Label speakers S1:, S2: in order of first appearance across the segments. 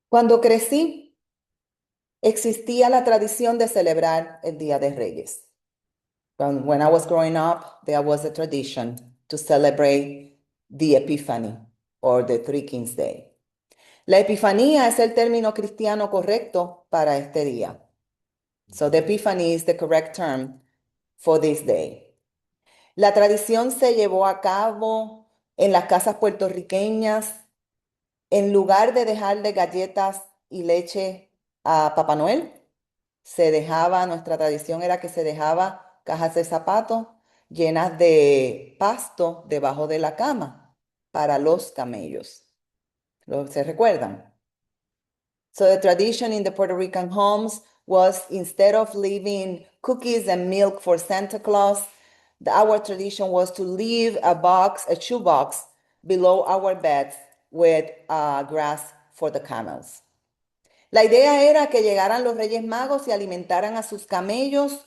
S1: Cuando crecí, existía la tradición de celebrar el Día de Reyes. When I was growing up, there was a tradition to celebrate the Epiphany or the Three Kings Day. La Epifanía es el término cristiano correcto para este día. So the Epiphany is the correct term for this day. La tradición se llevó a cabo en las casas puertorriqueñas. En lugar de dejarle galletas y leche a Papá Noel, nuestra tradición era que se dejaba cajas de zapatos llenas de pasto debajo de la cama para los camellos. ¿Se recuerdan? So the tradition in the Puerto Rican homes was, instead of leaving cookies and milk for Santa Claus, our tradition was to leave a shoebox below our beds with grass for the camels. La idea era que llegaran los Reyes Magos y alimentaran a sus camellos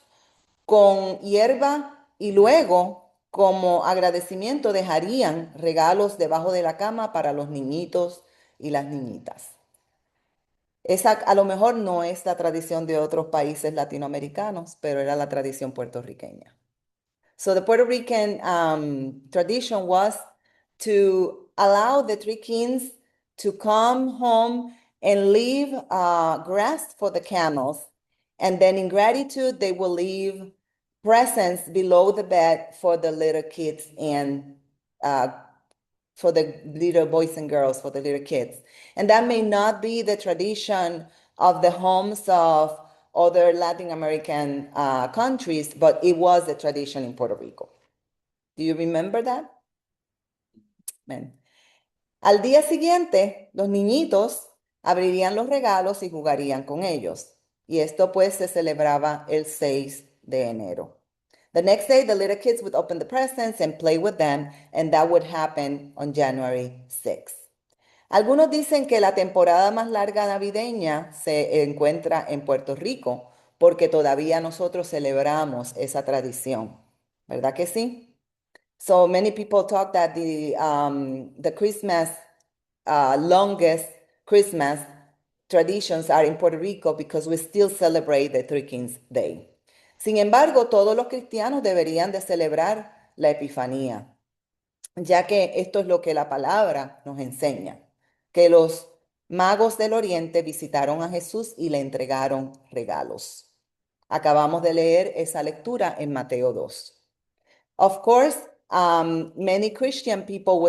S1: con hierba y luego, como agradecimiento, dejarían regalos debajo de la cama para los niñitos y las niñitas. Esa a lo mejor no es la tradición de otros países latinoamericanos, pero era la tradición puertorriqueña. So the Puerto Rican tradition was to allow the three kings to come home and leave grass for the camels. And then in gratitude, they will leave presents below the bed for the little kids and for the little boys and girls, for the little kids. And that may not be the tradition of the homes of other Latin American countries, but it was a tradition in Puerto Rico. Do you remember that? Man. Al día siguiente, los niñitos abrirían los regalos y jugarían con ellos. Y esto pues se celebraba el 6 de enero. The next day, the little kids would open the presents and play with them, and that would happen on January 6th. Algunos dicen que la temporada más larga navideña se encuentra en Puerto Rico, porque todavía nosotros celebramos esa tradición. ¿Verdad que sí? So many people talk that the Christmas, longest Christmas traditions are in Puerto Rico because we still celebrate the Three Kings Day. Sin embargo, todos los cristianos deberían de celebrar la Epifanía, ya que esto es lo que la palabra nos enseña, que los magos del Oriente visitaron a Jesús y le entregaron regalos. Acabamos de leer esa lectura en Mateo 2. Of course, many Christian people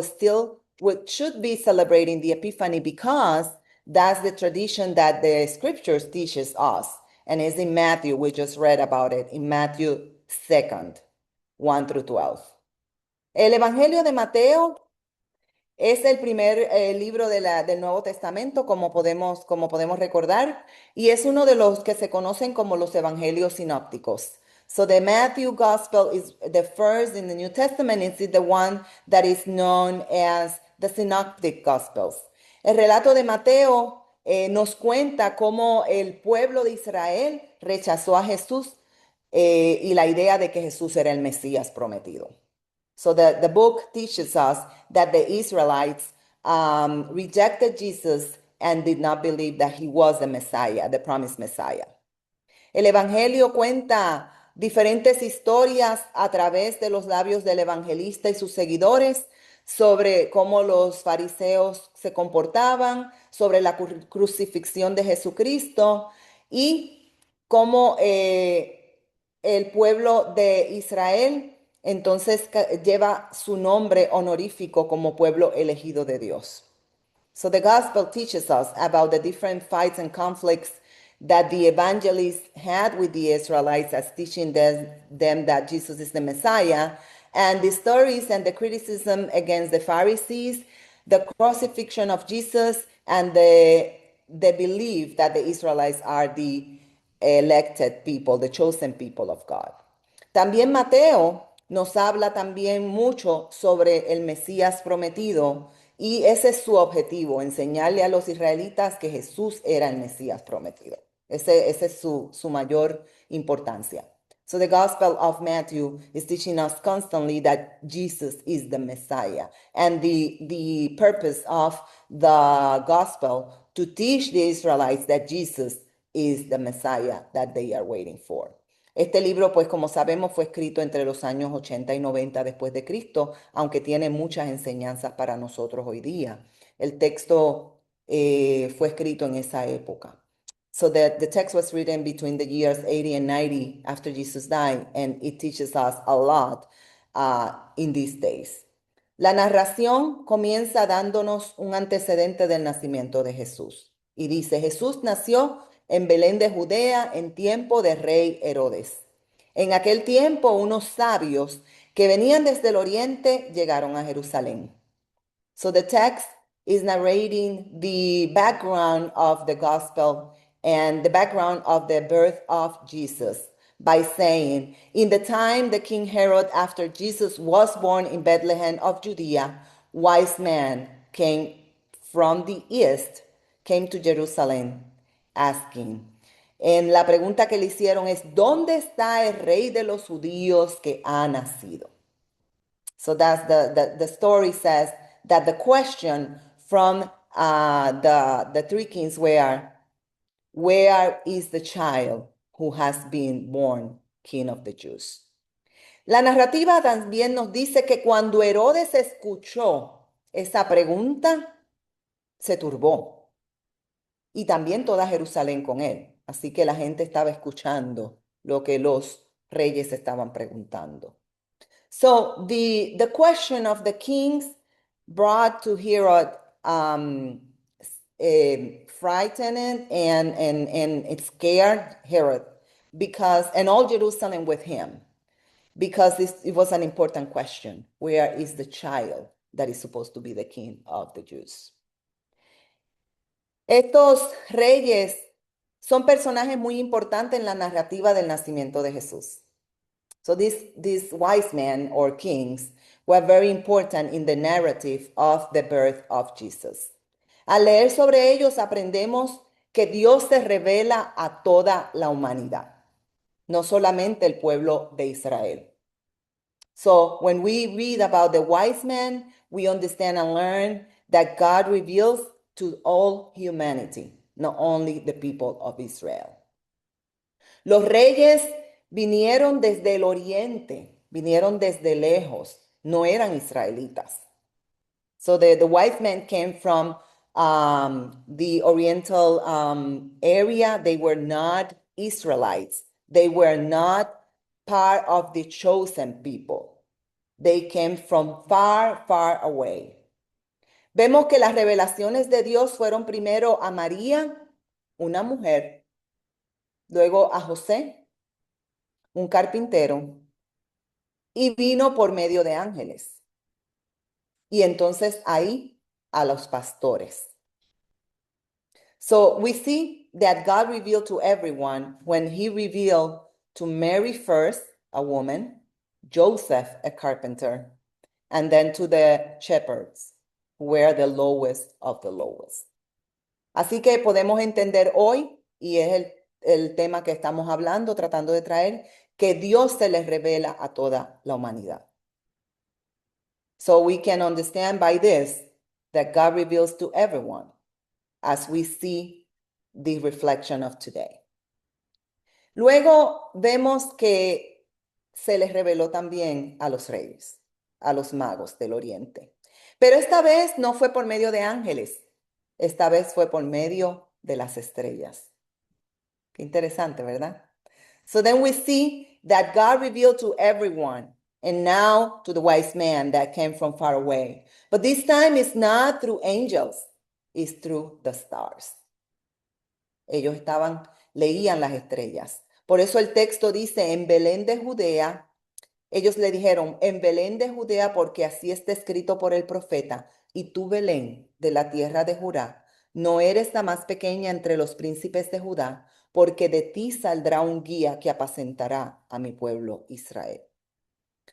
S1: should be celebrating the Epiphany because that's the tradition that the scriptures teaches us. And it's in Matthew, we just read about it, in Matthew 2, 1 through 12. El Evangelio de Mateo es el primer libro del Nuevo Testamento, como podemos recordar, y es uno de los que se conocen como los Evangelios sinópticos. So the Matthew Gospel is the first in the New Testament. It's the one that is known as the Synoptic Gospels. El relato de Mateo nos cuenta cómo el pueblo de Israel rechazó a Jesús y la idea de que Jesús era el Mesías prometido. So the book teaches us that the Israelites rejected Jesus and did not believe that he was the Messiah, the promised Messiah. El Evangelio cuenta diferentes historias a través de los labios del evangelista y sus seguidores sobre cómo los fariseos se comportaban, sobre la crucifixión de Jesucristo y cómo el pueblo de Israel entonces lleva su nombre honorífico como pueblo elegido de Dios. So the gospel teaches us about the different fights and conflicts that the evangelists had with the Israelites as teaching them that Jesus is the Messiah, and the stories and the criticism against the Pharisees, the crucifixion of Jesus, and the belief that the Israelites are the elected people, the chosen people of God. También Mateo nos habla también mucho sobre el Mesías prometido y ese es su objetivo, enseñarle a los israelitas que Jesús era el Mesías prometido. Ese es su mayor importancia. So the Gospel of Matthew is teaching us constantly that Jesus is the Messiah. And the purpose of the Gospel to teach the Israelites that Jesus is the Messiah that they are waiting for. Este libro, pues como sabemos, fue escrito entre los años 80 y 90 después de Cristo, aunque tiene muchas enseñanzas para nosotros hoy día. El texto fue escrito en esa época. So the text was written between the years 80 and 90 after Jesus died, and it teaches us a lot in these days. La narración comienza dándonos un antecedente del nacimiento de Jesús. Y dice, Jesús nació en Belén de Judea en tiempo de rey Herodes. En aquel tiempo unos sabios que venían desde el oriente llegaron a Jerusalén. So the text is narrating the background of the gospel and the background of the birth of Jesus by saying, in the time the King Herod, after Jesus was born in Bethlehem of Judea, wise men came from the east, came to Jerusalem, asking. En la pregunta que le hicieron es, ¿dónde está el rey de los judíos que ha nacido? So that's the story says that the question from the three kings were, where is the child who has been born king of the Jews? La narrativa también nos dice que cuando Herodes escuchó esa pregunta, se turbó. Y también toda Jerusalén con él. Así que la gente estaba escuchando lo que los reyes estaban preguntando. So the question of the kings brought to Herod frightened and it scared Herod because, and all Jerusalem with him, because it was an important question. Where is the child that is supposed to be the king of the Jews? Estos reyes son personajes muy importantes en la narrativa del nacimiento de Jesús. So these wise men or kings were very important in the narrative of the birth of Jesus. Al leer sobre ellos aprendemos que Dios se revela a toda la humanidad, no solamente el pueblo de Israel. So when we read about the wise men, we understand and learn that God reveals to all humanity, not only the people of Israel. Los reyes vinieron desde el oriente, vinieron desde lejos, no eran israelitas. So the wise men came from the oriental area. They were not Israelites. They were not part of the chosen people. They came from far, far away. Vemos que las revelaciones de Dios fueron primero a María, una mujer, luego a José, un carpintero, y vino por medio de ángeles. Y entonces ahí a los pastores. So we see that God revealed to everyone when he revealed to Mary first, a woman, Joseph, a carpenter, and then to the shepherds, who were the lowest of the lowest. Así que podemos entender hoy, y es el tema que estamos hablando, tratando de traer, que Dios se les revela a toda la humanidad. So we can understand by this that God reveals to everyone as we see the reflection of today. Luego vemos que se les reveló también a los reyes, a los magos del oriente. Pero esta vez no fue por medio de ángeles, esta vez fue por medio de las estrellas. Qué interesante, ¿verdad? So then we see that God revealed to everyone, and now to the wise man that came from far away. But this time it's not through angels, it's through the stars. Ellos leían las estrellas. Por eso el texto dice, en Belén de Judea, ellos le dijeron, en Belén de Judea, porque así está escrito por el profeta, y tú, Belén, de la tierra de Judá, no eres la más pequeña entre los príncipes de Judá, porque de ti saldrá un guía que apacentará a mi pueblo Israel.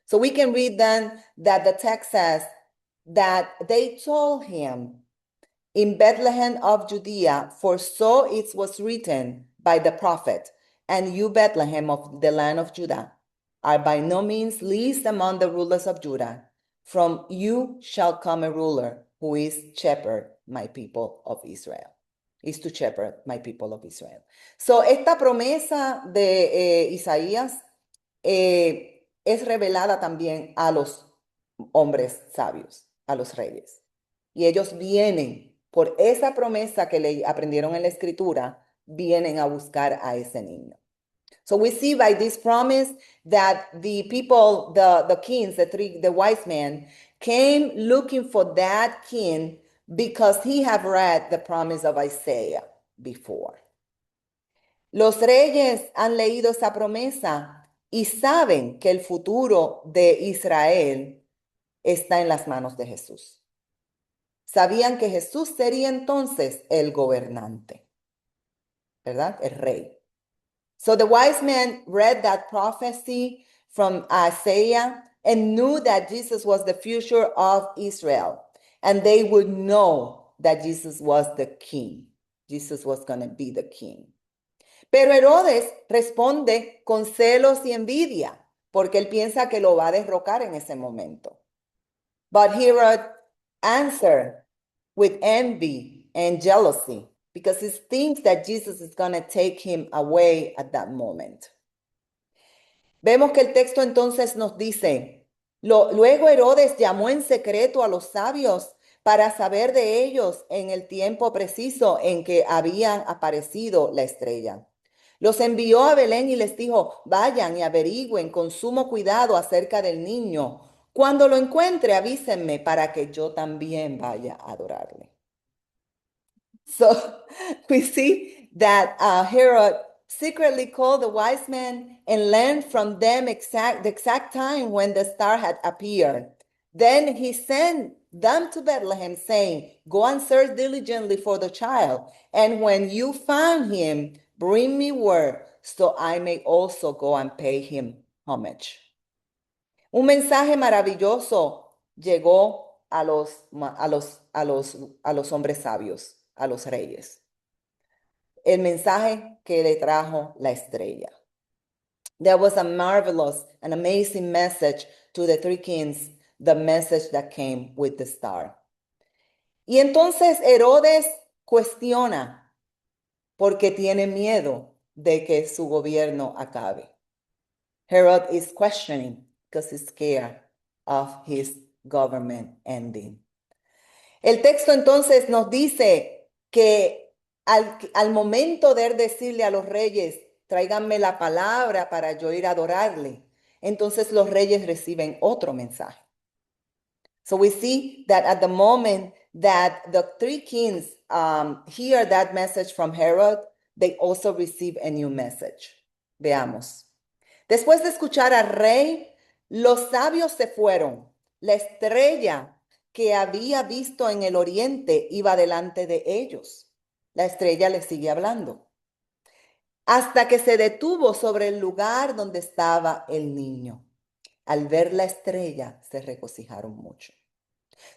S1: So we can read then that the text says that they told him in Bethlehem of Judea, for so it was written by the prophet, and you, Bethlehem of the land of Judah, are by no means least among the rulers of Judah. From you shall come a ruler who is shepherd my people of Israel. is to shepherd my people of Israel. So, esta promesa de Isaías es revelada también a los hombres sabios, a los reyes. Y ellos vienen, por esa promesa que le aprendieron en la escritura, vienen a buscar a ese niño. So we see by this promise that the people, the kings, the wise men, came looking for that king because he had read the promise of Isaiah before. Los reyes han leído esa promesa y saben que el futuro de Israel está en las manos de Jesús. Sabían que Jesús sería entonces el gobernante, ¿verdad? El rey. So the wise men read that prophecy from Isaiah and knew that Jesus was the future of Israel. And they would know that Jesus was the king. Jesus was going to be the king. Pero Herodes responde con celos y envidia, porque él piensa que lo va a derrocar en ese momento. But Herod answered with envy and jealousy, because he thinks that Jesus is going to take him away at that moment. Vemos que el texto entonces nos dice, luego Herodes llamó en secreto a los sabios para saber de ellos en el tiempo preciso en que habían aparecido la estrella. Los envió a Belén y les dijo, vayan y averigüen con sumo cuidado acerca del niño. Cuando lo encuentre, avísenme para que yo también vaya a adorarle. So we see that Herod secretly called the wise men and learned from them the exact time when the star had appeared. Then he sent them to Bethlehem, saying, go and search diligently for the child, and when you find him, bring me word, so I may also go and pay him homage. Un mensaje maravilloso llegó a los hombres sabios, a los reyes. El mensaje que le trajo la estrella. There was a marvelous and amazing message to the three kings, the message that came with the star. Y entonces Herodes cuestiona porque tiene miedo de que su gobierno acabe. Herod is questioning because he's scared of his government ending. El texto entonces nos dice que al momento de decirle a los reyes, tráiganme la palabra para yo ir a adorarle, entonces los reyes reciben otro mensaje. So we see that at the moment that the three kings hear that message from Herod, they also receive a new message. Veamos. Después de escuchar al rey, los sabios se fueron. La estrella que había visto en el oriente iba delante de ellos. La estrella les sigue hablando. Hasta que se detuvo sobre el lugar donde estaba el niño. Al ver la estrella, se regocijaron mucho.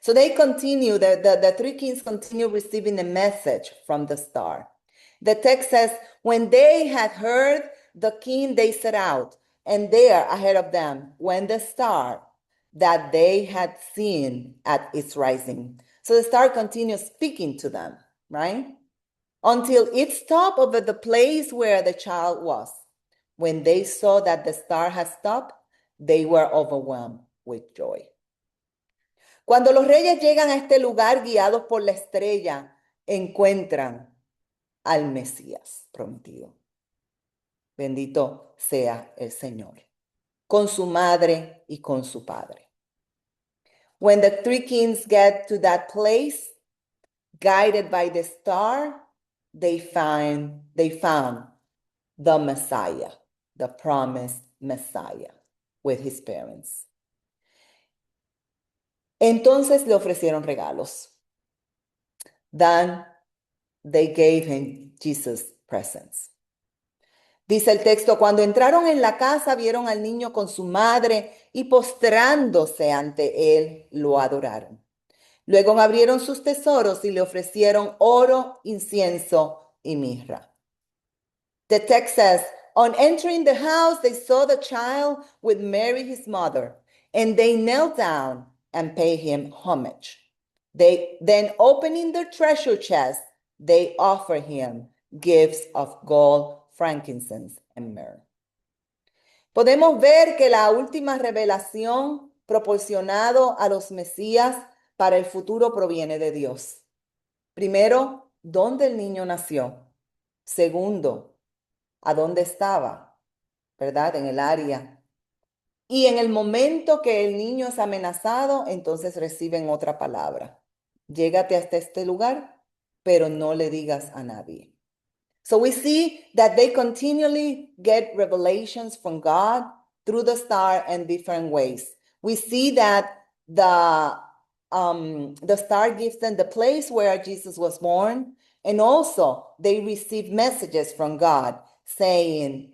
S1: So they continue, the three kings continue receiving a message from the star. The text says, when they had heard the king, they set out, and there ahead of them went the star that they had seen at its rising. So the star continues speaking to them, right? Until it stopped over the place where the child was. When they saw that the star had stopped, they were overwhelmed with joy. Cuando los reyes llegan a este lugar guiados por la estrella, encuentran al Mesías prometido. Bendito sea el Señor, con su madre y con su padre. When the three kings get to that place, guided by the star, they found the Messiah, the promised Messiah, with his parents. Entonces le ofrecieron regalos. Then they gave him Jesus presents. Dice el texto, cuando entraron en la casa, vieron al niño con su madre y postrándose ante él, lo adoraron. Luego abrieron sus tesoros y le ofrecieron oro, incienso y mirra. The text says, on entering the house, they saw the child with Mary, his mother, and they knelt down and paid him homage. Then opening their treasure chest, they offer him gifts of gold, frankincense, and myrrh. Podemos ver que la última revelación proporcionado a los Mesías para el futuro proviene de Dios. Primero, ¿dónde el niño nació? Segundo, ¿a dónde estaba? ¿Verdad? En el área. Y en el momento que el niño es amenazado, entonces reciben otra palabra. Llégate hasta este lugar, pero no le digas a nadie. So we see that they continually get revelations from God through the star in different ways. We see that the star gives them the place where Jesus was born, and also they receive messages from God saying,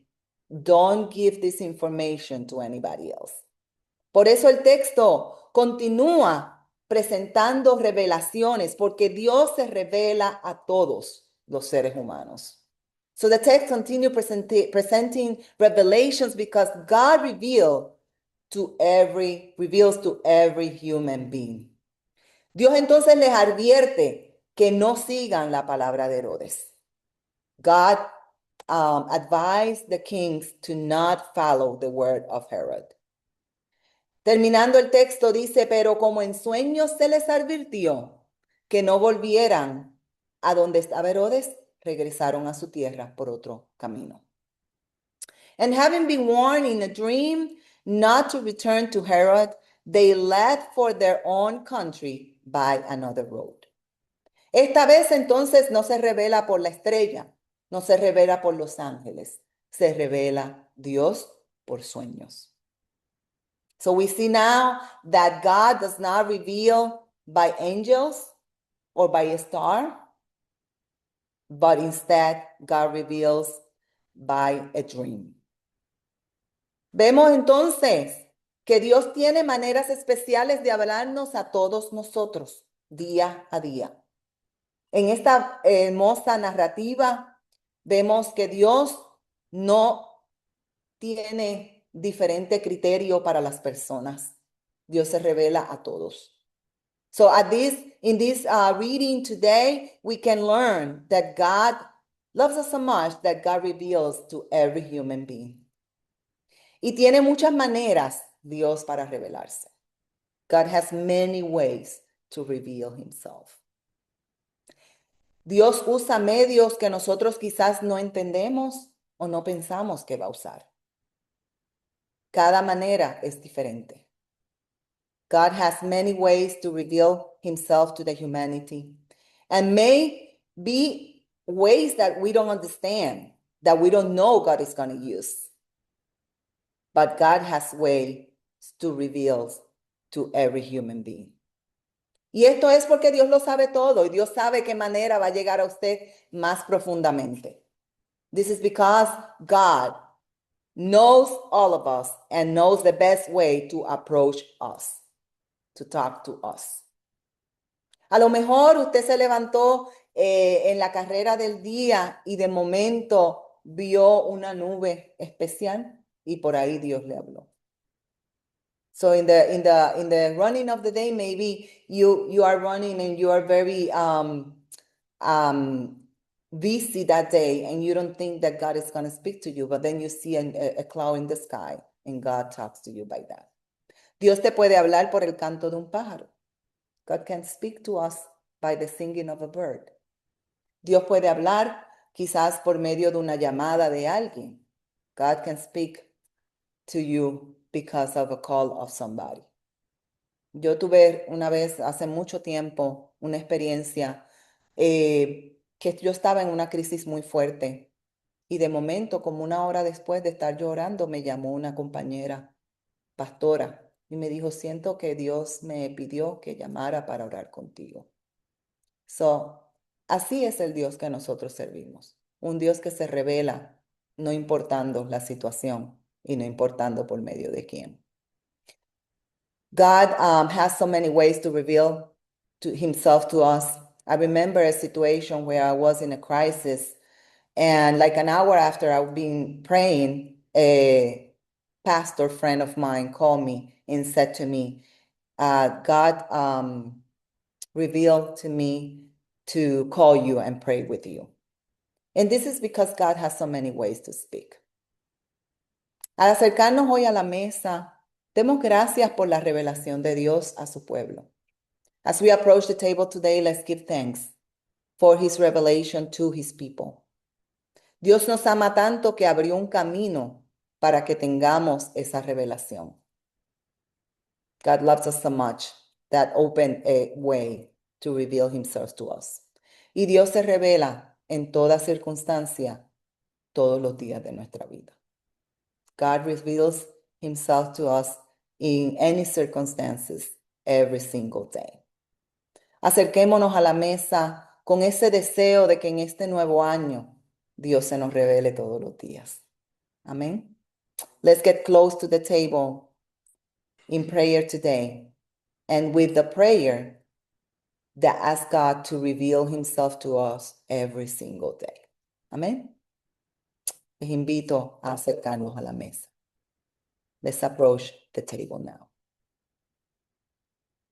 S1: don't give this information to anybody else. Por eso el texto continúa presentando revelaciones, porque Dios se revela a todos los seres humanos. So the text continues presenting revelations because God reveals to every human being. Dios entonces les advierte que no sigan la palabra de Herodes. God advised the kings to not follow the word of Herod. Terminando el texto dice, pero como en sueños se les advirtió que no volvieran a donde estaba Herodes, regresaron a su tierra por otro camino. And having been warned in a dream not to return to Herod, they left for their own country by another road. Esta vez entonces no se revela por la estrella, no se revela por los ángeles, se revela Dios por sueños. So we see now that God does not reveal by angels or by a star, but instead God reveals by a dream. Vemos entonces que Dios tiene maneras especiales de hablarnos a todos nosotros día a día. En esta hermosa narrativa vemos que Dios no tiene diferente criterio para las personas. Dios se revela a todos. So in this reading today, we can learn that God loves us so much that God reveals to every human being. Y tiene muchas maneras Dios para revelarse. God has many ways to reveal himself. Dios usa medios que nosotros quizás no entendemos o no pensamos que va a usar. Cada manera es diferente. God has many ways to reveal himself to the humanity, and may be ways that we don't understand, that we don't know God is going to use. But God has ways to reveal to every human being. Y esto es porque Dios lo sabe todo y Dios sabe qué manera va a llegar a usted más profundamente. This is because God knows all of us and knows the best way to approach us, to talk to us. A lo mejor usted se levantó en la carrera del día y de momento vio una nube especial y por ahí Dios le habló. So in the running of the day, maybe you are running and you are very busy that day and you don't think that God is going to speak to you, but then you see a cloud in the sky and God talks to you by that. Dios te puede hablar por el canto de un pájaro. God can speak to us by the singing of a bird. Dios puede hablar quizás por medio de una llamada de alguien. God can speak to you because of a call of somebody. Yo tuve una vez, hace mucho tiempo, una experiencia que yo estaba en una crisis muy fuerte y de momento, como una hora después de estar llorando, me llamó una compañera pastora y me dijo, siento que Dios me pidió que llamara para orar contigo. So, así es el Dios que nosotros servimos. Un Dios que se revela no importando la situación y no importando por medio de quién. God has so many ways to reveal to himself to us. I remember a situation where I was in a crisis and like an hour after I've been praying, a pastor friend of mine called me and said to me, God revealed to me to call you and pray with you. And this is because God has so many ways to speak. Al acercarnos hoy a la mesa, demos gracias por la revelación de Dios a su pueblo. As we approach the table today, let's give thanks for his revelation to his people. Dios nos ama tanto que abrió un camino para que tengamos esa revelación. God loves us so much that opened a way to reveal himself to us. Y Dios se revela en toda circunstancia, todos los días de nuestra vida. God reveals himself to us in any circumstances every single day. Acerquémonos a la mesa con ese deseo de que en este nuevo año Dios se nos revele todos los días. Amén. Let's get close to the table in prayer today, and with the prayer that asks God to reveal himself to us every single day. Amén. Les invito a acercarnos a la mesa. Let's approach the table now.